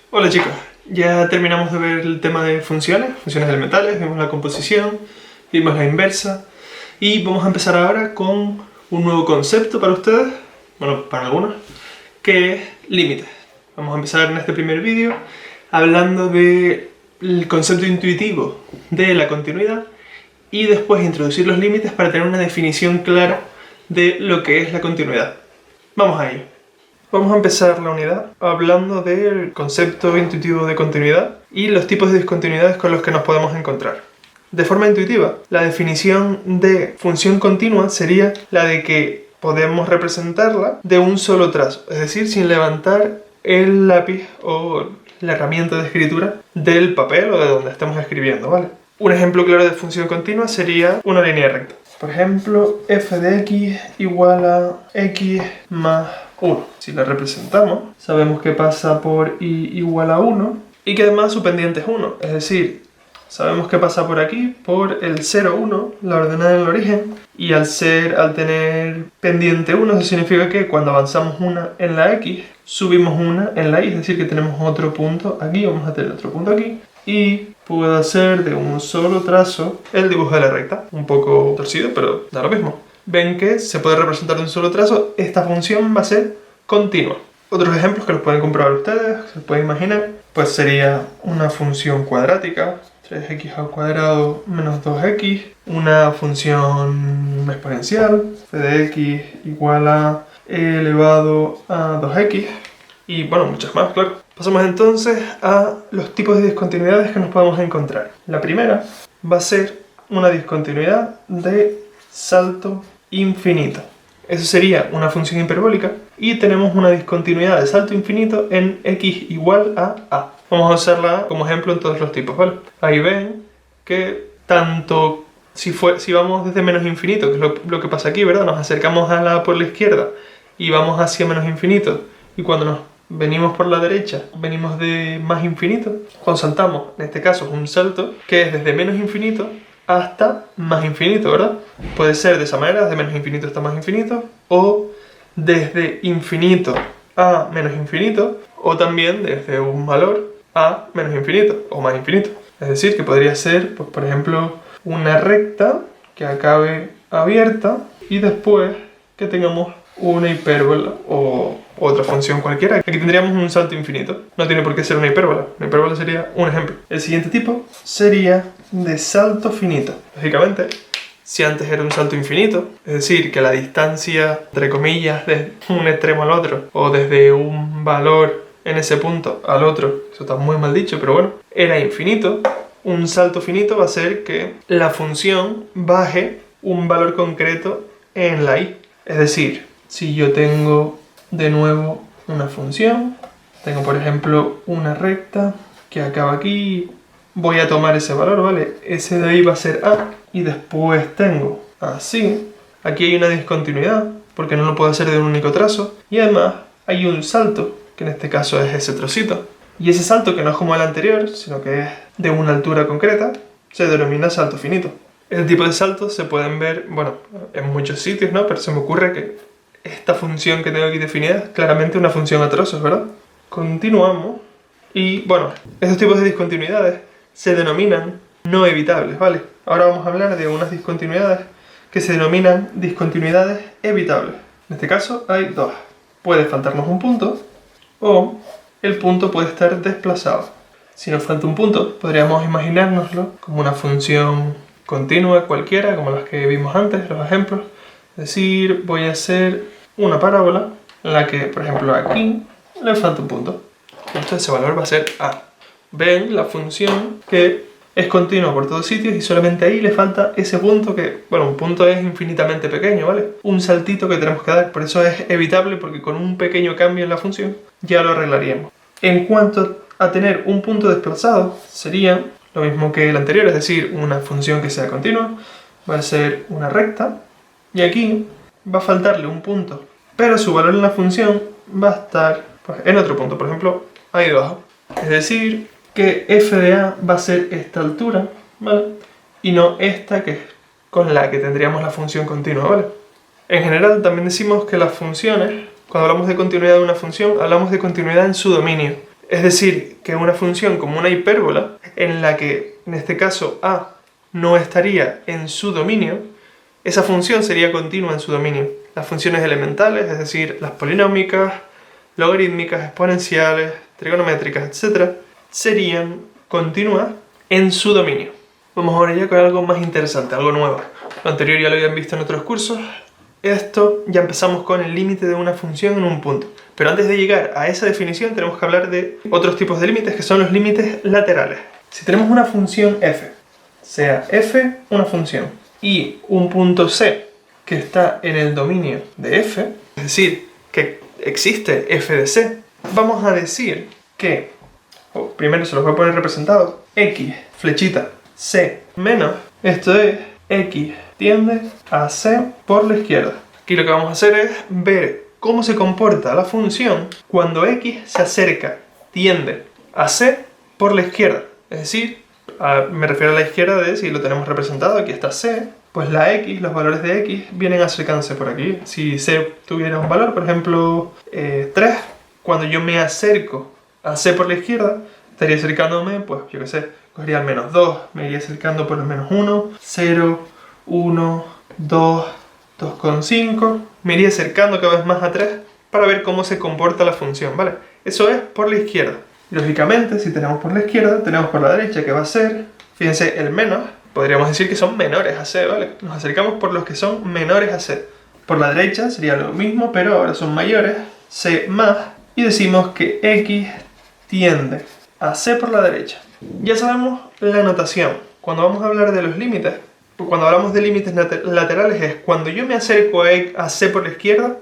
Hola chicos, ya terminamos de ver el tema de funciones elementales, vimos la composición, vimos la inversa y vamos a empezar ahora con un nuevo concepto para ustedes, bueno, para algunos, que es límites. Vamos a empezar en este primer vídeo hablando del concepto intuitivo de la continuidad y después introducir los límites para tener una definición clara de lo que es la continuidad. Vamos a ello. Vamos a empezar la unidad hablando del concepto intuitivo de continuidad y los tipos de discontinuidades con los que nos podemos encontrar. De forma intuitiva, la definición de función continua sería la de que podemos representarla de un solo trazo, es decir, sin levantar el lápiz o la herramienta de escritura del papel o de donde estemos escribiendo, ¿vale? Un ejemplo claro de función continua sería una línea recta. Por ejemplo, f de x igual a x más 1. Si la representamos, sabemos que pasa por y igual a 1 y que además su pendiente es 1. Es decir, sabemos que pasa por aquí, por el 0, 1, la ordenada en el origen, y al tener pendiente 1, eso significa que cuando avanzamos una en la x, subimos una en la y, es decir, que tenemos otro punto aquí, vamos a tener otro punto aquí, y puedo hacer de un solo trazo el dibujo de la recta. Un poco torcido, pero da lo mismo. Ven que se puede representar de un solo trazo, esta función va a ser continua. Otros ejemplos que los pueden comprobar ustedes, se pueden imaginar, pues sería una función cuadrática, 3x al cuadrado menos 2x, una función exponencial, f de x igual a e elevado a 2x, y bueno, muchas más, claro. Pasamos entonces a los tipos de discontinuidades que nos podemos encontrar. La primera va a ser una discontinuidad de salto infinito. Eso sería una función hiperbólica y tenemos una discontinuidad de salto infinito en x igual a. Vamos a usarla como ejemplo en todos los tipos, ¿vale? Ahí ven que tanto si vamos desde menos infinito, que es lo que pasa aquí, ¿verdad? Nos acercamos a la por la izquierda y vamos hacia menos infinito, y cuando nos venimos por la derecha, venimos de más infinito, cuando saltamos, en este caso es un salto que es desde menos infinito hasta más infinito, ¿verdad? Puede ser de esa manera, desde menos infinito hasta más infinito, o desde infinito a menos infinito, o también desde un valor a menos infinito o más infinito. Es decir, que podría ser, pues, por ejemplo, una recta que acabe abierta y después que tengamos una hipérbola o otra función cualquiera. Aquí tendríamos un salto infinito. No tiene por qué ser una hipérbola. Una hipérbola sería un ejemplo. El siguiente tipo sería de salto finito. Lógicamente, si antes era un salto infinito, es decir, que la distancia, entre comillas, de un extremo al otro, o desde un valor en ese punto al otro, eso está muy mal dicho, pero bueno, era infinito, un salto finito va a ser que la función baje un valor concreto en la y. Es decir, si yo tengo de nuevo una función, tengo por ejemplo una recta que acaba aquí, voy a tomar ese valor, ¿vale? Ese de ahí va a ser a, y después tengo así, aquí hay una discontinuidad, porque no lo puedo hacer de un único trazo, y además hay un salto, que en este caso es ese trocito, y ese salto, que no es como el anterior, sino que es de una altura concreta, se denomina salto finito. Este tipo de saltos se pueden ver, bueno, en muchos sitios, ¿no? Pero se me ocurre que esta función que tengo aquí definida es claramente una función a trozos, ¿verdad? Continuamos. Y bueno, estos tipos de discontinuidades se denominan no evitables, ¿vale? Ahora vamos a hablar de unas discontinuidades que se denominan discontinuidades evitables. En este caso hay dos. Puede faltarnos un punto o el punto puede estar desplazado. Si nos falta un punto, podríamos imaginárnoslo como una función continua cualquiera, como las que vimos antes, los ejemplos. Es decir, voy a hacer una parábola en la que, por ejemplo, aquí le falta un punto. Entonces ese valor va a ser a. Ven la función que es continua por todos sitios y solamente ahí le falta ese punto que, bueno, un punto es infinitamente pequeño, ¿vale? Un saltito que tenemos que dar, por eso es evitable, porque con un pequeño cambio en la función ya lo arreglaríamos. En cuanto a tener un punto desplazado, sería lo mismo que el anterior, es decir, una función que sea continua, va a ser una recta, y aquí va a faltarle un punto, pero su valor en la función va a estar pues, en otro punto, por ejemplo, ahí debajo. Es decir, que f de a va a ser esta altura, ¿vale? Y no esta que es con la que tendríamos la función continua, ¿vale? En general también decimos que las funciones, cuando hablamos de continuidad de una función, hablamos de continuidad en su dominio. Es decir, que una función como una hipérbola, en la que en este caso a no estaría en su dominio, esa función sería continua en su dominio. Las funciones elementales, es decir, las polinómicas, logarítmicas, exponenciales, trigonométricas, etc., serían continuas en su dominio. Vamos ahora ya con algo más interesante, algo nuevo. Lo anterior ya lo habían visto en otros cursos. Esto ya empezamos con el límite de una función en un punto. Pero antes de llegar a esa definición tenemos que hablar de otros tipos de límites, que son los límites laterales. Si tenemos una función f, sea f una función, y un punto c que está en el dominio de f, es decir, que existe f de c, vamos a decir que, primero se los voy a poner representados, x, flechita, c menos, esto es, x tiende a c por la izquierda. Aquí lo que vamos a hacer es ver cómo se comporta la función cuando x se acerca, tiende a c por la izquierda. Es decir, me refiero a la izquierda de si lo tenemos representado, aquí está c, pues la x, los valores de x vienen acercándose por aquí. Si c tuviera un valor, por ejemplo 3, cuando yo me acerco a c por la izquierda, estaría acercándome, pues yo qué sé, cogería el menos 2, me iría acercando por el menos 1, 0, 1, 2, 2,5, me iría acercando cada vez más a 3 para ver cómo se comporta la función, ¿vale? Eso es por la izquierda. Lógicamente, si tenemos por la izquierda, tenemos por la derecha, que va a ser, fíjense, el menos, podríamos decir que son menores a c, ¿vale? Nos acercamos por los que son menores a c. Por la derecha sería lo mismo, pero ahora son mayores, c más, y decimos que x tiende a c por la derecha. Ya sabemos la notación. Cuando vamos a hablar de los límites, cuando hablamos de límites laterales es cuando yo me acerco a c por la izquierda,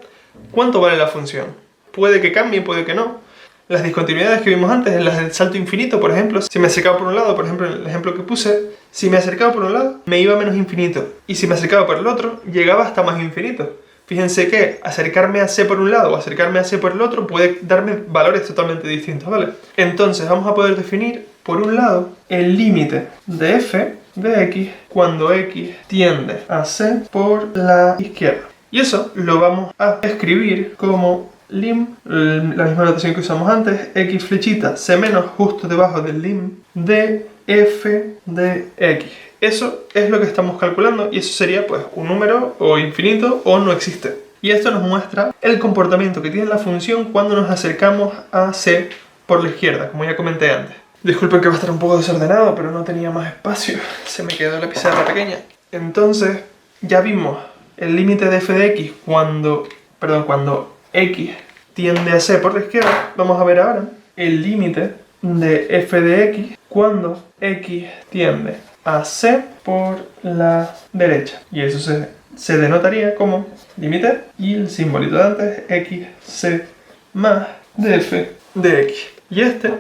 ¿cuánto vale la función? Puede que cambie, puede que no. Las discontinuidades que vimos antes, las del salto infinito, por ejemplo, si me acercaba por un lado, por ejemplo en el ejemplo que puse, si me acercaba por un lado, me iba a menos infinito. Y si me acercaba por el otro, llegaba hasta más infinito. Fíjense que acercarme a c por un lado o acercarme a c por el otro puede darme valores totalmente distintos, ¿vale? Entonces vamos a poder definir, por un lado, el límite de f de x cuando x tiende a c por la izquierda. Y eso lo vamos a escribir como lim, la misma notación que usamos antes, x flechita c menos justo debajo del lim de f de x. Eso es lo que estamos calculando y eso sería pues un número o infinito o no existe. Y esto nos muestra el comportamiento que tiene la función cuando nos acercamos a c por la izquierda, como ya comenté antes. Disculpen que va a estar un poco desordenado, pero no tenía más espacio, se me quedó la pizarra pequeña. Entonces, ya vimos el límite de f de x cuando x tiende a c por la izquierda. Vamos a ver ahora el límite de f de x cuando x tiende a c por la derecha. Y eso se denotaría como límite y el simbolito de antes, x, c más de f de x. Y este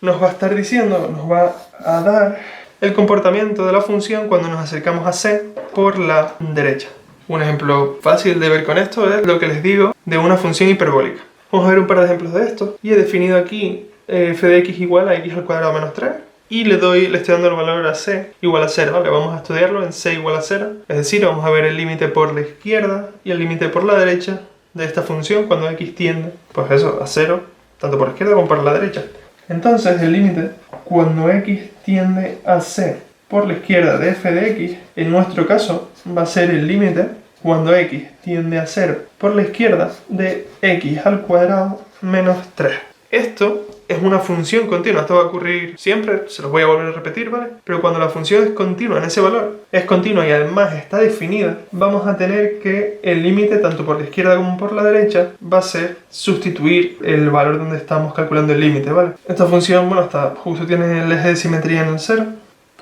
nos va a estar diciendo, nos va a dar el comportamiento de la función cuando nos acercamos a c por la derecha. Un ejemplo fácil de ver con esto es lo que les digo de una función hiperbólica. Vamos a ver un par de ejemplos de esto. Y he definido aquí f de x igual a x al cuadrado menos 3. Y le estoy dando el valor a c igual a 0, ¿vale? Vamos a estudiarlo en c igual a 0. Es decir, vamos a ver el límite por la izquierda y el límite por la derecha de esta función cuando x tiende, pues eso, a 0, tanto por la izquierda como por la derecha. Entonces, el límite cuando x tiende a c por la izquierda de f de x, en nuestro caso, va a ser el límite cuando x tiende a 0 por la izquierda de x al cuadrado menos 3. Esto es una función continua, esto va a ocurrir siempre, se los voy a volver a repetir, ¿vale? Pero cuando la función es continua en ese valor, es continua y además está definida, vamos a tener que el límite, tanto por la izquierda como por la derecha, va a ser sustituir el valor donde estamos calculando el límite, ¿vale? Esta función, bueno, justo tiene el eje de simetría en el 0,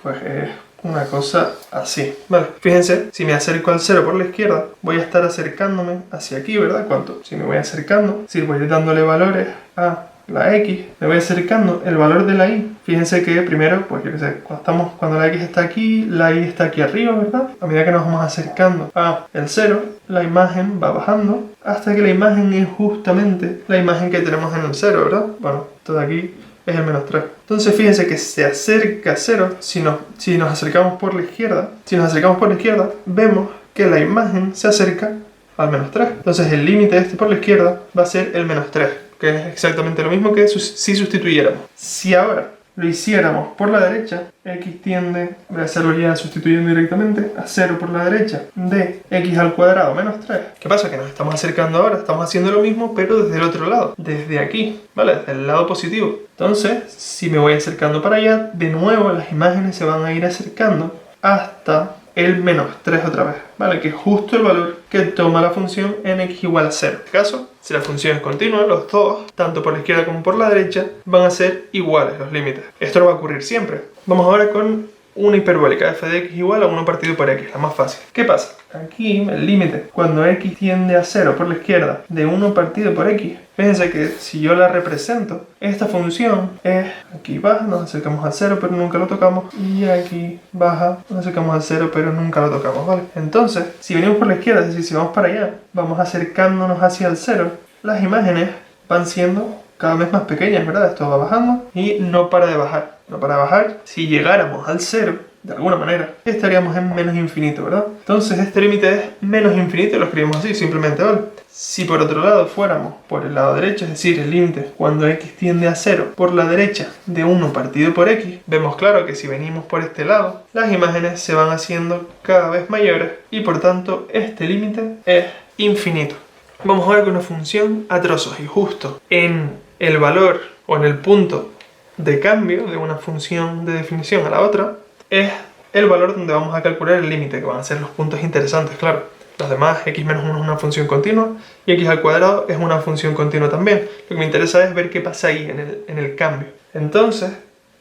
pues es una cosa así, ¿vale? Fíjense, si me acerco al 0 por la izquierda, voy a estar acercándome hacia aquí, ¿verdad? ¿Cuánto? Si me voy acercando, si voy dándole valores a la x, me voy acercando el valor de la y. Fíjense que primero, pues yo qué sé, cuando la x está aquí, la y está aquí arriba, ¿verdad? A medida que nos vamos acercando a el 0, la imagen va bajando hasta que la imagen es justamente la imagen que tenemos en el 0, ¿verdad? Bueno, esto de aquí es el menos 3. Entonces fíjense que se acerca a 0 si nos acercamos por la izquierda. Si nos acercamos por la izquierda, vemos que la imagen se acerca al menos 3. Entonces el límite por la izquierda va a ser el menos 3. que es exactamente lo mismo que si sustituyéramos. Si ahora lo hiciéramos por la derecha, x tiende, voy a hacerlo ya sustituyendo directamente, a 0 por la derecha de x al cuadrado menos 3. ¿Qué pasa? Que nos estamos acercando ahora, estamos haciendo lo mismo, pero desde el otro lado, desde aquí, ¿vale? Desde el lado positivo. Entonces, si me voy acercando para allá, de nuevo las imágenes se van a ir acercando hasta el menos 3 otra vez, ¿vale? Que es justo el valor que toma la función en x igual a 0. En este caso, si la función es continua, los dos, tanto por la izquierda como por la derecha, van a ser iguales los límites. Esto no va a ocurrir siempre. Vamos ahora con una hiperbólica, f de x igual a 1 partido por x, la más fácil. ¿Qué pasa? Aquí el límite, cuando x tiende a 0 por la izquierda de 1 partido por x, fíjense que si yo la represento, esta función es, aquí baja, nos acercamos a 0 pero nunca lo tocamos, y aquí baja, nos acercamos a 0 pero nunca lo tocamos, ¿vale? Entonces, si venimos por la izquierda, es decir, si vamos para allá, vamos acercándonos hacia el 0, las imágenes van siendo cada vez más pequeñas, ¿verdad? Esto va bajando y no para de bajar. No para de bajar. Si llegáramos al 0, de alguna manera, estaríamos en menos infinito, ¿verdad? Entonces este límite es menos infinito y lo escribimos así, simplemente, ¿vale? Si por otro lado fuéramos por el lado derecho, es decir, el límite cuando x tiende a 0 por la derecha de 1 partido por x, vemos claro que si venimos por este lado, las imágenes se van haciendo cada vez mayores y por tanto este límite es infinito. Vamos a ver con una función a trozos y justo en el valor o en el punto de cambio de una función de definición a la otra es el valor donde vamos a calcular el límite, que van a ser los puntos interesantes, claro. Los demás, x menos 1 es una función continua y x al cuadrado es una función continua también. Lo que me interesa es ver qué pasa ahí en el cambio. Entonces,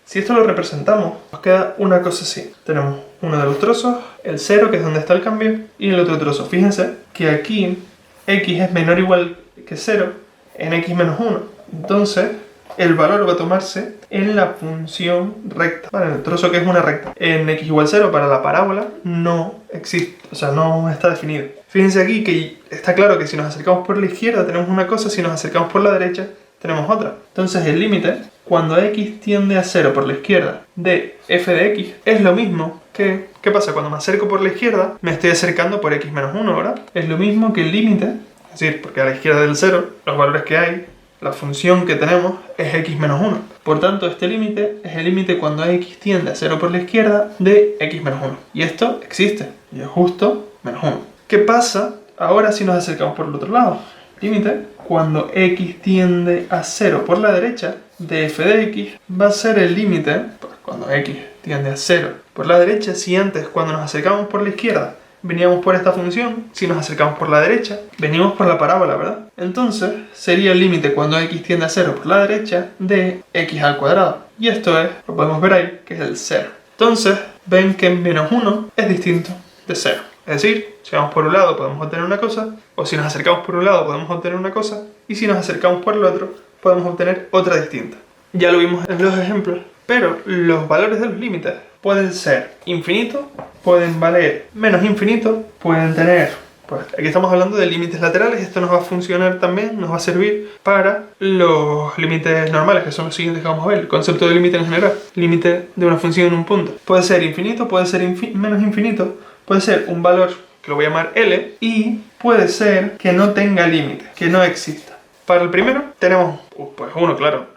si esto lo representamos, nos queda una cosa así. Tenemos uno de los trozos, el 0, que es donde está el cambio, y el otro trozo. Fíjense que aquí x es menor o igual que 0 en x menos 1. Entonces, el valor va a tomarse en la función recta, ¿vale? En el trozo que es una recta. En x igual 0 para la parábola no existe, o sea, no está definido. Fíjense aquí que está claro que si nos acercamos por la izquierda tenemos una cosa, si nos acercamos por la derecha tenemos otra. Entonces el límite, cuando x tiende a 0 por la izquierda de f de x, es lo mismo que... ¿Qué pasa? Cuando me acerco por la izquierda, me estoy acercando por x menos 1, ¿verdad? Es lo mismo que el límite, es decir, porque a la izquierda del 0, los valores que hay, la función que tenemos es x menos 1. Por tanto, este límite es el límite cuando x tiende a 0 por la izquierda de x menos 1. Y esto existe, y es justo menos 1. ¿Qué pasa ahora si nos acercamos por el otro lado? Límite, cuando x tiende a 0 por la derecha de f de x, va a ser el límite, pues cuando x tiende a 0 por la derecha, si antes cuando nos acercamos por la izquierda veníamos por esta función, si nos acercamos por la derecha, venimos por la parábola, ¿verdad? Entonces, sería el límite cuando x tiende a 0 por la derecha de x al cuadrado. Y esto es, lo podemos ver ahí, que es el 0. Entonces, ven que menos 1 es distinto de 0. Es decir, si vamos por un lado podemos obtener una cosa, o si nos acercamos por un lado podemos obtener una cosa, y si nos acercamos por el otro podemos obtener otra distinta. Ya lo vimos en los ejemplos, pero los valores de los límites pueden ser infinitos, pueden valer menos infinito, pueden tener, pues aquí estamos hablando de límites laterales, esto nos va a funcionar también, nos va a servir para los límites normales, que son los siguientes que vamos a ver, el concepto de límite en general, límite de una función en un punto. Puede ser infinito, puede ser menos infinito, puede ser un valor que lo voy a llamar L, y puede ser que no tenga límite, que no exista. Para el primero tenemos, pues uno, claro,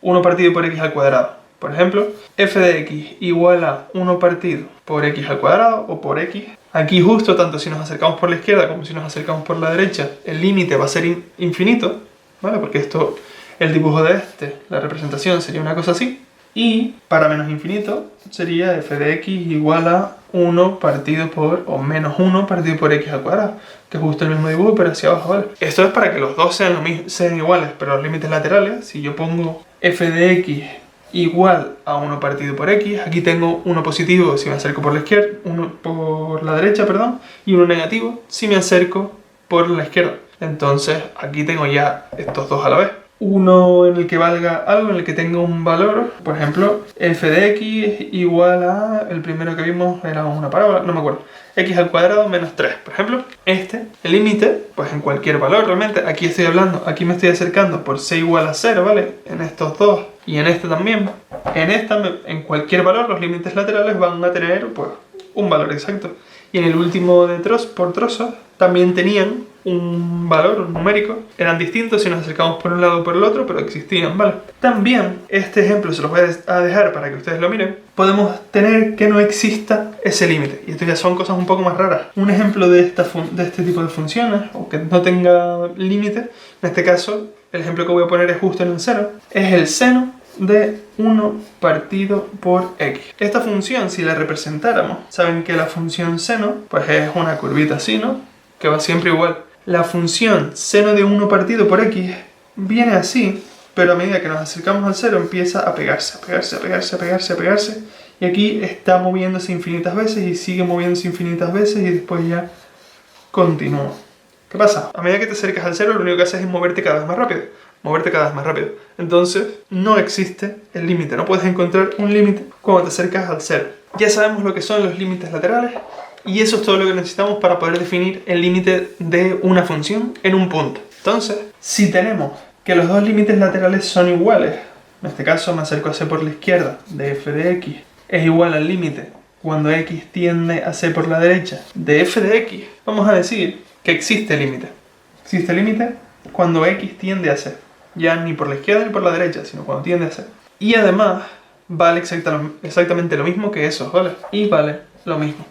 1 partido por x al cuadrado. Por ejemplo, f de x igual a 1 partido por x al cuadrado o por x. Aquí justo, tanto si nos acercamos por la izquierda como si nos acercamos por la derecha, el límite va a ser infinito, ¿vale? Porque esto, el dibujo de la representación sería una cosa así. Y para menos infinito sería f de x igual a 1 partido por, o menos 1 partido por x al cuadrado, que es justo el mismo dibujo pero hacia abajo, ¿vale? Esto es para que los dos sean iguales, pero los límites laterales, si yo pongo f de x igual a 1 partido por x, aquí tengo uno positivo si me acerco por la izquierda, uno por la derecha, perdón, y uno negativo si me acerco por la izquierda. Entonces aquí tengo ya estos dos a la vez. Uno en el que valga algo, en el que tenga un valor, por ejemplo, f de x igual a, el primero que vimos era una parábola, no me acuerdo, x al cuadrado menos 3, por ejemplo. El límite, pues en cualquier valor realmente, aquí estoy hablando, aquí me estoy acercando por c igual a 0, ¿vale? En estos dos y en este también. En cualquier valor los límites laterales van a tener, pues, un valor exacto. y en el último de por trozos también tenían un valor, un numérico. Eran distintos si nos acercamos por un lado o por el otro, pero existían, ¿vale? También, este ejemplo se los voy a dejar para que ustedes lo miren. Podemos tener que no exista ese límite, y esto ya son cosas un poco más raras. Un ejemplo de este tipo de funciones, o que no tenga límite, en este caso, el ejemplo que voy a poner es justo en un seno, es el seno de 1 partido por x. Esta función, si la representáramos, saben que la función seno, pues es una curvita así, ¿no? Que va siempre igual. La función seno de 1 partido por x viene así, pero a medida que nos acercamos al cero empieza a pegarse, y aquí está moviéndose infinitas veces y sigue moviéndose infinitas veces y después ya continúa. ¿Qué pasa? A medida que te acercas al cero, lo único que haces es moverte cada vez más rápido. Entonces, no existe el límite. No puedes encontrar un límite cuando te acercas al cero. Ya sabemos lo que son los límites laterales. Y eso es todo lo que necesitamos para poder definir el límite de una función en un punto. Entonces, si tenemos que los dos límites laterales son iguales, en este caso me acerco a c por la izquierda de f de x, es igual al límite cuando x tiende a c por la derecha de f de x, vamos a decir que existe límite. Existe límite cuando x tiende a c. Ya ni por la izquierda ni por la derecha, sino cuando tiende a c. Y además, vale exactamente lo mismo que eso, ¿vale? Y vale lo mismo.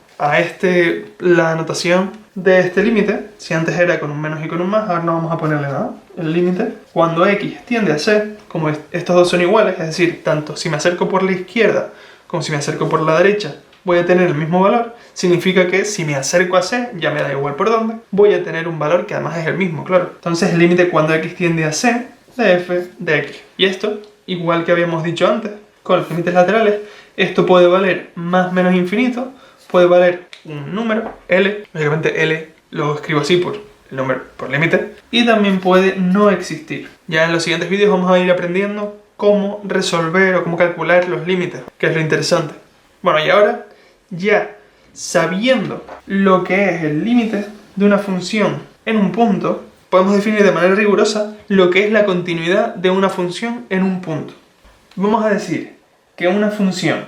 La notación de este límite, si antes era con un menos y con un más, ahora no vamos a ponerle nada. El límite, cuando x tiende a c, como estos dos son iguales, es decir, tanto si me acerco por la izquierda como si me acerco por la derecha, voy a tener el mismo valor, significa que si me acerco a c, ya me da igual por dónde, voy a tener un valor que además es el mismo, claro. Entonces el límite cuando x tiende a c de f de x. Y esto, igual que habíamos dicho antes, con los límites laterales, esto puede valer más menos infinito, puede valer un número, L, lógicamente L lo escribo así por el número, por límite, y también puede no existir. Ya en los siguientes vídeos vamos a ir aprendiendo cómo resolver o cómo calcular los límites, que es lo interesante. Bueno, y ahora, ya sabiendo lo que es el límite de una función en un punto, podemos definir de manera rigurosa lo que es la continuidad de una función en un punto. Vamos a decir que una función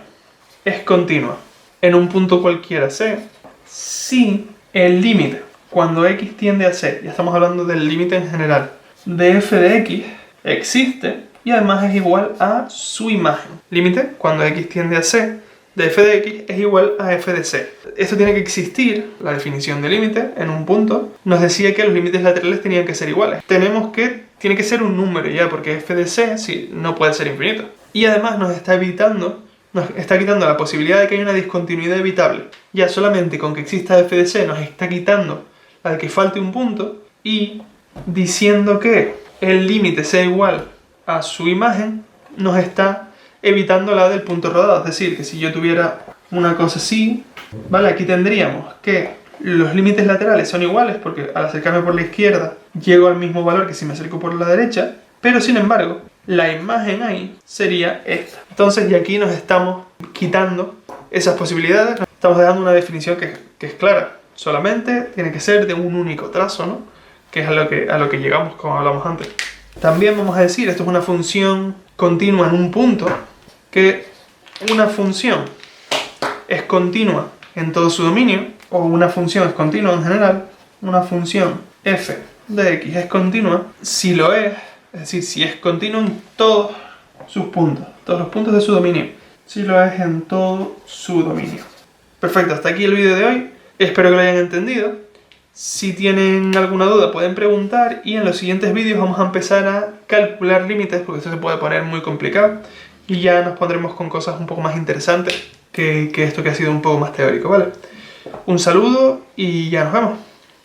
es continua en un punto cualquiera c, si el límite cuando x tiende a c, ya estamos hablando del límite en general, de f de x existe y además es igual a su imagen. Límite cuando x tiende a c de f de x es igual a f de c. Esto tiene que existir, la definición de límite en un punto nos decía que los límites laterales tenían que ser iguales. Tiene que ser un número ya, porque f de c sí, no puede ser infinito. Y además nos está quitando la posibilidad de que haya una discontinuidad evitable. Ya solamente con que exista f de c nos está quitando la de que falte un punto, y diciendo que el límite sea igual a su imagen nos está evitando la del punto rodado. Es decir, que si yo tuviera una cosa así, ¿vale? Aquí tendríamos que los límites laterales son iguales porque al acercarme por la izquierda llego al mismo valor que si me acerco por la derecha, pero sin embargo la imagen ahí sería esta. Entonces, y aquí nos estamos quitando esas posibilidades, nos estamos dando una definición que es clara. Solamente tiene que ser de un único trazo, ¿no? Que es a lo que llegamos, como hablamos antes. También vamos a decir, esto es una función continua en un punto, que una función es continua en todo su dominio, o una función es continua en general. Una función f de x es continua si lo es decir, si es continua en todos sus puntos, todos los puntos de su dominio, si lo es en todo su dominio. Perfecto, hasta aquí el vídeo de hoy, espero que lo hayan entendido. Si tienen alguna duda pueden preguntar, y en los siguientes vídeos vamos a empezar a calcular límites, porque esto se puede poner muy complicado, y ya nos pondremos con cosas un poco más interesantes que esto que ha sido un poco más teórico, ¿vale? Un saludo y ya nos vemos.